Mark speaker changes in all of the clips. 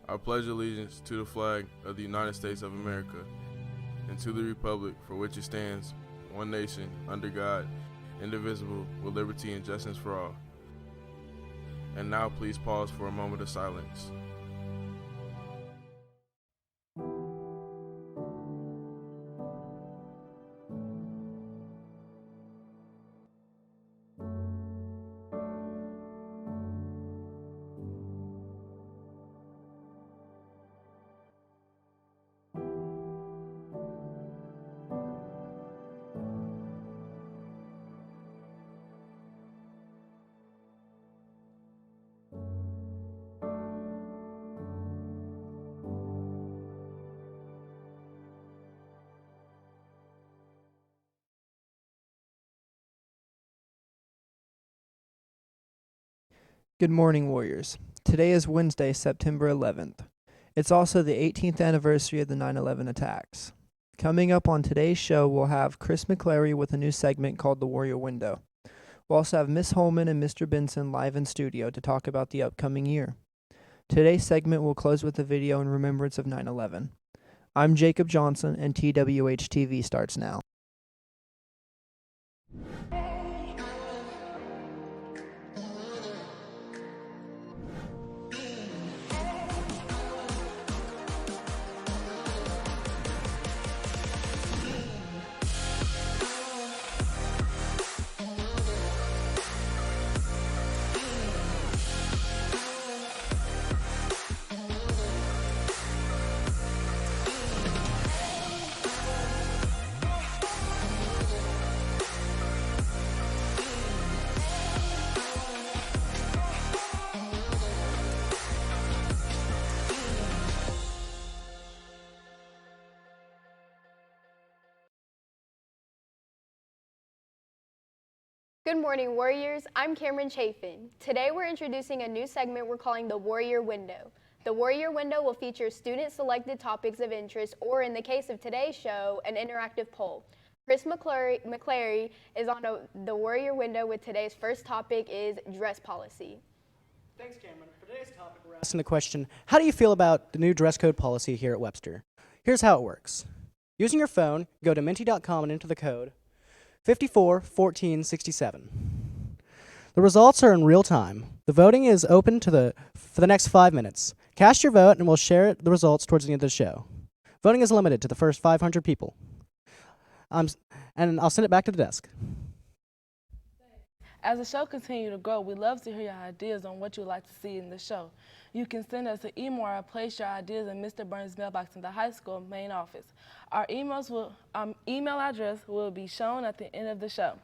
Speaker 1: I pledge allegiance to the flag of the United States of America and to the republic for which it stands, one nation, under God, indivisible, with liberty and justice for all. And now please pause for a moment of silence.
Speaker 2: Good morning, Warriors. Today is Wednesday, September 11th. It's also the 18th anniversary of the 9/11 attacks. Coming up on today's show, we'll have Chris McClary with a new segment called The Warrior Window. We'll also have Miss Holman and Mr. Benson live in studio to talk about the upcoming year. Today's segment will close with a video in remembrance of 9/11. I'm Jacob Johnson, and TWHTV starts now.
Speaker 3: Good morning, Warriors. I'm Cameron Chafin. Today we're introducing a new segment we're calling the Warrior Window. The Warrior Window will feature student-selected topics of interest, or in the case of today's show, an interactive poll. Chris McClary is on the Warrior Window with today's first topic is dress policy.
Speaker 4: Thanks, Cameron. For today's topic, we're asking the question, how do you feel about the new dress code policy here at Webster? Here's how it works. Using your phone, go to menti.com and enter the code 541467. The results are in real time. The voting is open for the next 5 minutes. Cast your vote and we'll share the results towards the end of the show. Voting is limited to the first 500 people. And I'll send it back to the desk.
Speaker 5: As the show continues to grow, we'd love to hear your ideas on what you'd like to see in the show. You can send us an email or place your ideas in Mr. Burns' mailbox in the high school main office. Our email address will be shown at the end of the show.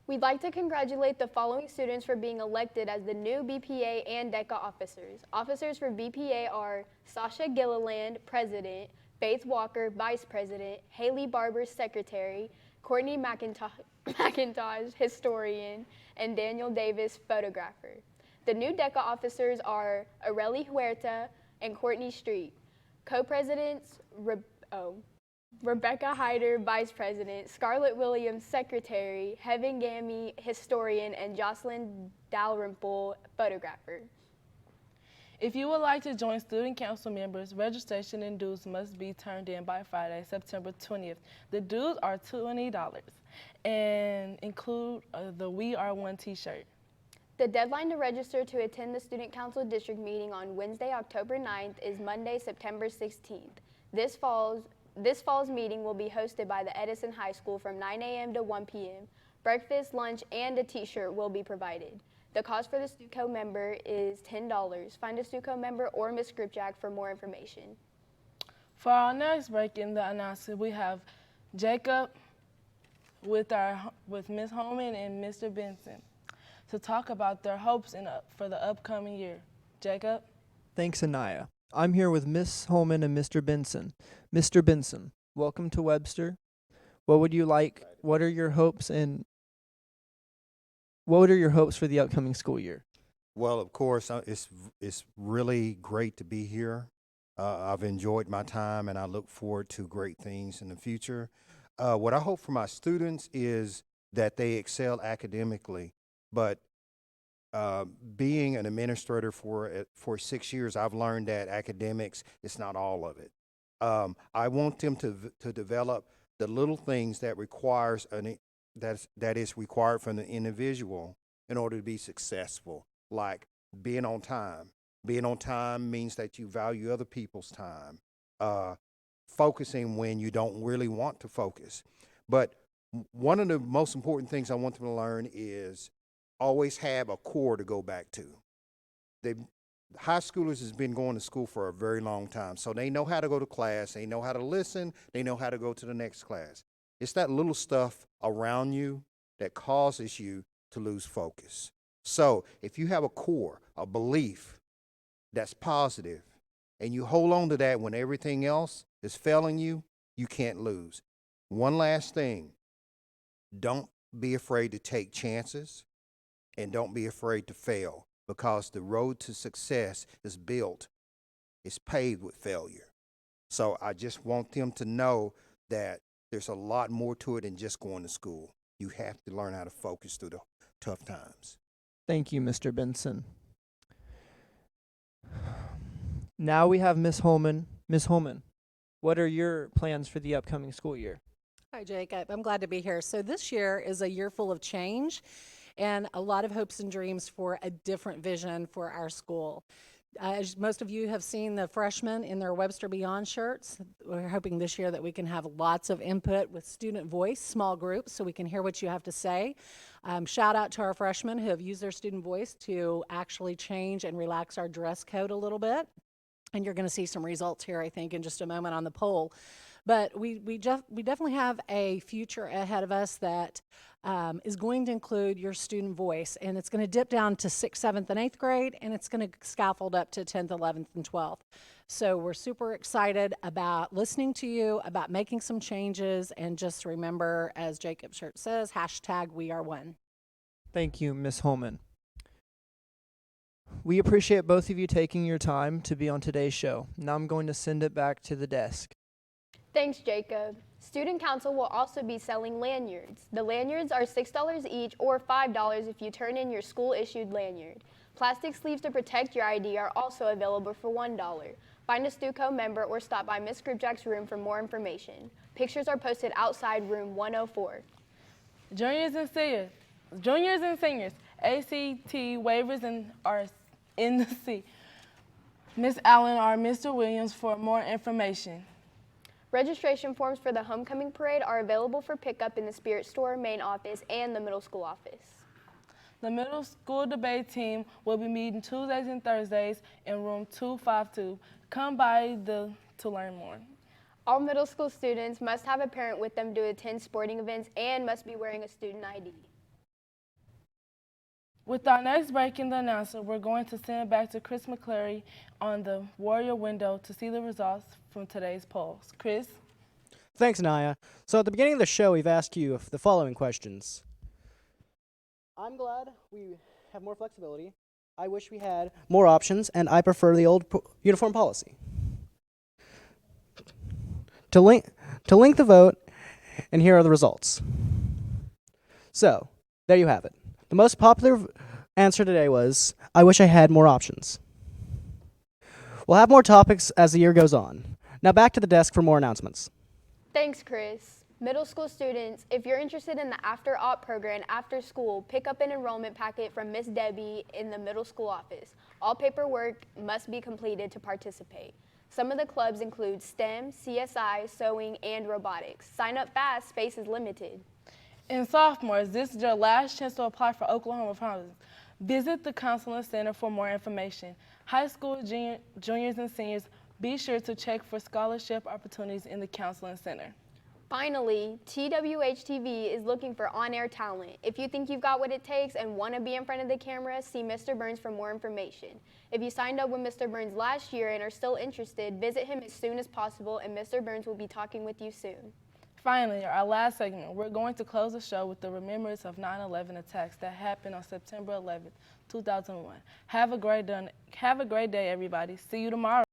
Speaker 3: We'd like to congratulate the following students for being elected as the new BPA and DECA officers. Officers for BPA are Sasha Gilliland, President, Faith Walker, Vice President, Haley Barber, Secretary, Courtney McIntosh, Historian, and Daniel Davis, Photographer. The new DECA officers are Areli Huerta and Courtney Street. Co-presidents, Rebecca Hyder, Vice President, Scarlett Williams, Secretary, Heaven Gammy, Historian, and Jocelyn Dalrymple, Photographer.
Speaker 5: If you would like to join student council members, registration and dues must be turned in by Friday, September 20th. The dues are $20 and include the We Are One t-shirt.
Speaker 3: The deadline to register to attend the Student Council District meeting on Wednesday, October 9th is Monday, September 16th. This fall's meeting will be hosted by the Edison High School from 9 a.m. to 1 p.m. Breakfast, lunch, and a t-shirt will be provided. The cost for the StuCo member is $10. Find a StuCo member or Ms. Gripjack for more information.
Speaker 5: For our next break in the announcement, we have Jacob with Ms. Holman and Mr. Benson to talk about their hopes for the upcoming year. Jacob?
Speaker 2: Thanks, Anaya. I'm here with Miss Holman and Mr. Benson. Mr. Benson, welcome to Webster. What are your hopes for the upcoming school year?
Speaker 6: Well, of course, it's really great to be here. I've enjoyed my time, and I look forward to great things in the future. What I hope for my students is that they excel academically, but being an administrator for 6 years, I've learned that academics is not all of it. I want them to develop the little things that that is required from the individual in order to be successful, like being on time. Being on time means that you value other people's time. Focusing when you don't really want to focus. But one of the most important things I want them to learn is always have a core to go back to. High schoolers has been going to school for a very long time, so they know how to go to class, they know how to listen, they know how to go to the next class. It's that little stuff around you that causes you to lose focus. So if you have a core, a belief that's positive, and you hold on to that when everything else is failing you, you can't lose. One last thing, don't be afraid to take chances, and don't be afraid to fail, because the road to success is paved with failure. So I just want them to know that there's a lot more to it than just going to school. You have to learn how to focus through the tough times.
Speaker 2: Thank you, Mr. Benson. Now we have Ms. Holman. Ms. Holman, what are your plans for the upcoming school year?
Speaker 7: Hi, Jake. I'm glad to be here. So this year is a year full of change and a lot of hopes and dreams for a different vision for our school. As most of you have seen the freshmen in their Webster Beyond shirts, we're hoping this year that we can have lots of input with student voice, small groups, so we can hear what you have to say. Shout out to our freshmen who have used their student voice to actually change and relax our dress code a little bit. And you're going to see some results here, I think, in just a moment on the poll. But we definitely have a future ahead of us that is going to include your student voice, and it's going to dip down to 6th, 7th, and 8th grade, and it's going to scaffold up to 10th, 11th, and 12th. So we're super excited about listening to you, about making some changes, and just remember, as Jacob's shirt says, #WeAreOne.
Speaker 2: Thank you, Ms. Holman. We appreciate both of you taking your time to be on today's show. Now I'm going to send it back to the desk.
Speaker 3: Thanks, Jacob. Student Council will also be selling lanyards. The lanyards are $6 each or $5 if you turn in your school-issued lanyard. Plastic sleeves to protect your ID are also available for $1. Find a STUCO member or stop by Ms. Gripjack's room for more information. Pictures are posted outside room 104.
Speaker 5: Juniors and seniors, ACT waivers are in the seat. Ms. Allen or Mr. Williams for more information.
Speaker 3: Registration forms for the homecoming parade are available for pickup in the Spirit Store main office and the middle school office.
Speaker 5: The middle school debate team will be meeting Tuesdays and Thursdays in room 252. Come by to learn more.
Speaker 3: All middle school students must have a parent with them to attend sporting events and must be wearing a student ID.
Speaker 5: With our next break in the announcer, we're going to send it back to Chris McClary on the Warrior window to see the results from today's polls. Chris?
Speaker 4: Thanks, Naya. So at the beginning of the show, we've asked you the following questions. I'm glad we have more flexibility. I wish we had more options, and I prefer the old uniform policy. To link the vote, and here are the results. So, there you have it. The most popular answer today was, I wish I had more options. We'll have more topics as the year goes on. Now back to the desk for more announcements.
Speaker 3: Thanks, Chris. Middle school students, if you're interested in the after-op program after school, pick up an enrollment packet from Miss Debbie in the middle school office. All paperwork must be completed to participate. Some of the clubs include STEM, CSI, sewing, and robotics. Sign up fast, space is limited.
Speaker 5: And sophomores, this is your last chance to apply for Oklahoma Promise. Visit the Counseling Center for more information. High school juniors and seniors, be sure to check for scholarship opportunities in the Counseling Center.
Speaker 3: Finally, TWHTV is looking for on-air talent. If you think you've got what it takes and want to be in front of the camera, see Mr. Burns for more information. If you signed up with Mr. Burns last year and are still interested, visit him as soon as possible, and Mr. Burns will be talking with you soon.
Speaker 5: Finally, our last segment, we're going to close the show with the remembrance of 9/11 attacks that happened on September 11th, 2001. Have a great day, everybody. See you tomorrow.